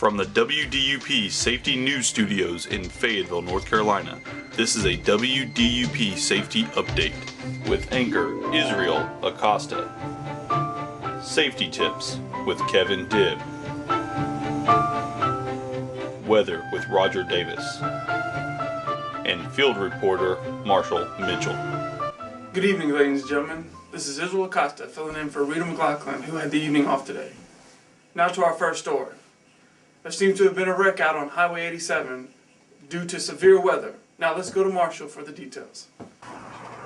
From the WDUP Safety News Studios in Fayetteville, North Carolina, this is a WDUP Safety Update with anchor Israel Acosta. Safety Tips with Kevin Dibb. Weather with Roger Davis. And field reporter Marshall Mitchell. Good evening, ladies and gentlemen. This is Israel Acosta filling in for Rita McLaughlin, who had the evening off today. Now to our first story. There seems to have been a wreck out on Highway 87 due to severe weather. Now let's go to Marshall for the details.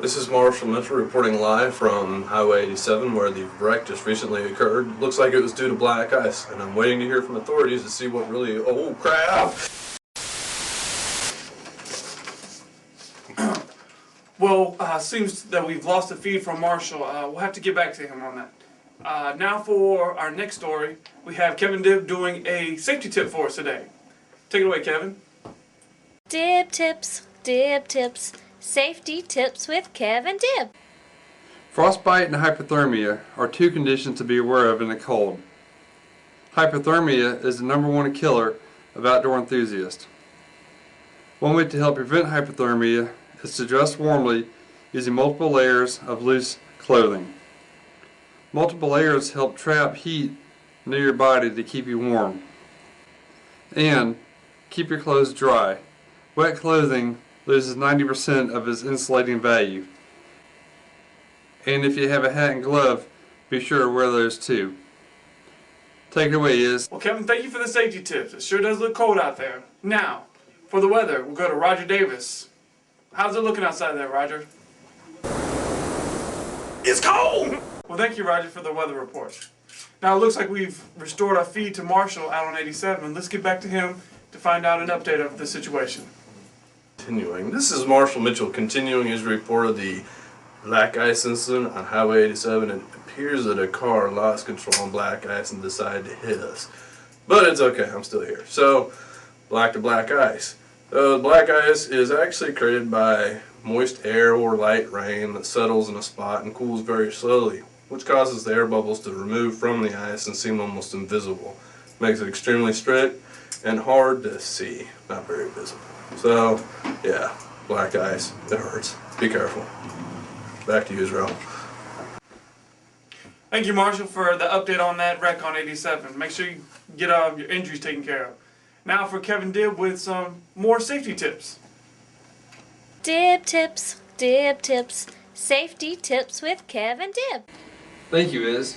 This is Marshall Mitchell reporting live from Highway 87 where the wreck just recently occurred. Looks like it was due to black ice, and I'm waiting to hear from authorities to see what really... Oh, crap! Well, seems that we've lost the feed from Marshall. We'll have to get back to him on that. Now for our next story, we have Kevin Dibb doing a safety tip for us today. Take it away, Kevin. Dibb tips, safety tips with Kevin Dibb. Frostbite and hypothermia are two conditions to be aware of in the cold. Hypothermia is the #1 killer of outdoor enthusiasts. One way to help prevent hypothermia is to dress warmly using multiple layers of loose clothing. Multiple layers help trap heat near your body to keep you warm. And keep your clothes dry. Wet clothing loses 90% of its insulating value. And if you have a hat and glove, be sure to wear those too. Take it away, Iz. Well, Kevin, thank you for the safety tips. It sure does look cold out there. Now, for the weather, we'll go to Roger Davis. How's it looking outside there, Roger? It's cold! Well, thank you, Roger, for the weather report. Now, it looks like we've restored our feed to Marshall out on 87. Let's get back to him to find out an update of the situation. Continuing. This is Marshall Mitchell continuing his report of the black ice incident on Highway 87. It appears that a car lost control on black ice and decided to hit us. But it's okay, I'm still here. So, black to black ice. Black ice is actually created by moist air or light rain that settles in a spot and cools very slowly, which causes the air bubbles to remove from the ice and seem almost invisible. Makes it extremely strict and hard to see, not very visible. So, yeah, black ice, it hurts. Be careful. Back to you, Israel. Thank you, Marshall, for the update on that wreck on 87. Make sure you get your injuries taken care of. Now for Kevin Dibb with some more safety tips. Dibb tips, safety tips with Kevin Dibb. Thank you, Iz.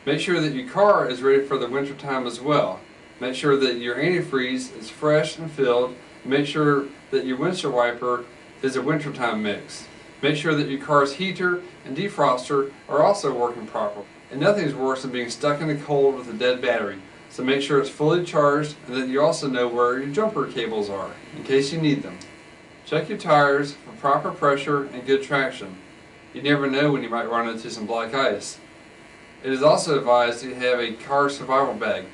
Make sure that your car is ready for the winter time as well. Make sure that your antifreeze is fresh and filled. Make sure that your windshield wiper is a wintertime mix. Make sure that your car's heater and defroster are also working properly. And nothing's worse than being stuck in the cold with a dead battery. So make sure it's fully charged and that you also know where your jumper cables are in case you need them. Check your tires for proper pressure and good traction. You never know when you might run into some black ice. It is also advised to have a car survival bag.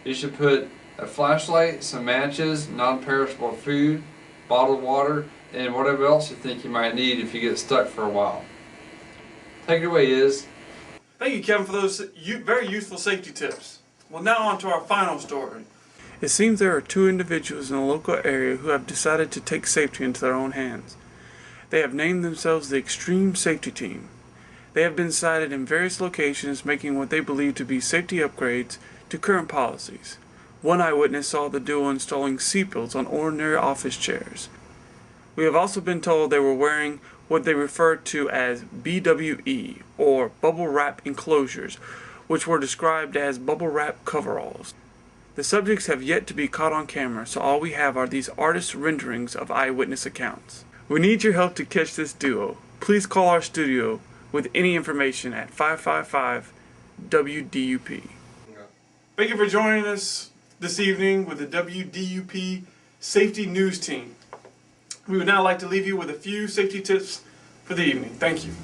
You should put a flashlight, some matches, non-perishable food, bottled water, and whatever else you think you might need if you get stuck for a while. Take it away, Iz. Thank you, Kevin, for those very useful safety tips. Well, now on to our final story. It seems there are two individuals in a local area who have decided to take safety into their own hands. They have named themselves the Extreme Safety Team. They have been cited in various locations making what they believe to be safety upgrades to current policies. One eyewitness saw the duo installing seatbelts on ordinary office chairs. We have also been told they were wearing what they referred to as BWE, or bubble wrap enclosures, which were described as bubble wrap coveralls. The subjects have yet to be caught on camera, so all we have are these artist renderings of eyewitness accounts. We need your help to catch this duo. Please call our studio with any information at 555-WDUP. Thank you for joining us this evening with the WDUP Safety News Team. We would now like to leave you with a few safety tips for the evening. Thank you.